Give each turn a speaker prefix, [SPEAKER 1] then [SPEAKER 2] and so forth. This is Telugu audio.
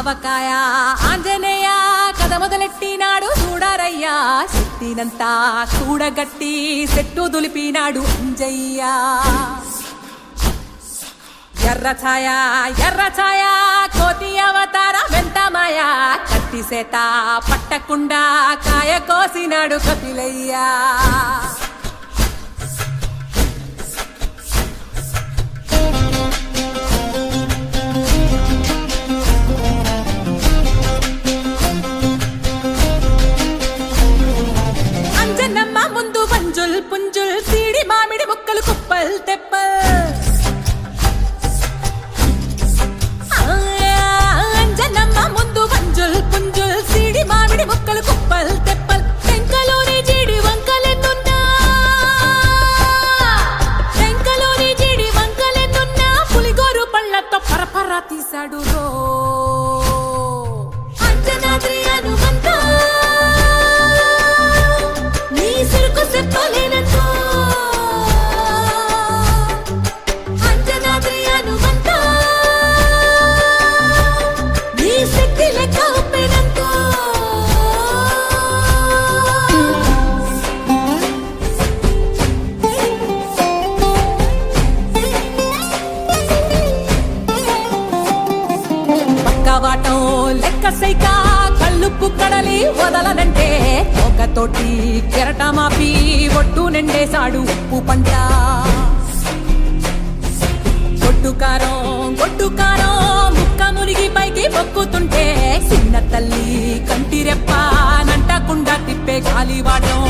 [SPEAKER 1] ఆవకాయ ఆంజనేయ కథ మొదలెట్టినాడు చూడారయ్యా శక్తినంతా కూడగట్టి చెట్టు దులిపినాడు అంజయ్య ఎర్ర ఛాయ కోతి అవతార వెంటమాయ కత్తి సేత పట్టకుండా కాయ కోసినాడు కపిలయ్యా అంజనమ్మ ముందు వంజుల్ పుంజుల్ సీడి మామిడి ముక్కలు కుప్పల్ తెప్పల్ అంజనమ్మ ముందు వంజుల్ పుంజుల్ సీడి మామిడి ముక్కలు కుప్పల్ తెప్పల్ టెంకలోని జీడి వంకలెన్నున్నా పులిగోరు పళ్ళతో పరపర తీశాడు రో అంజనాద్రి హనుమంతా వాటం లెక్క సైక కళ్ళుప్పు కడలి వదలనంటే ఒకతోటి కెరట మాపి ఒట్టు నిండేశాడు ఉప్పు పంట గొడ్డు కారం ముక్క మురిగి పైకి మొక్కుతుంటే చిన్న తల్లి కంటి రెప్ప నంటకుండా తిప్పే గాలివాటం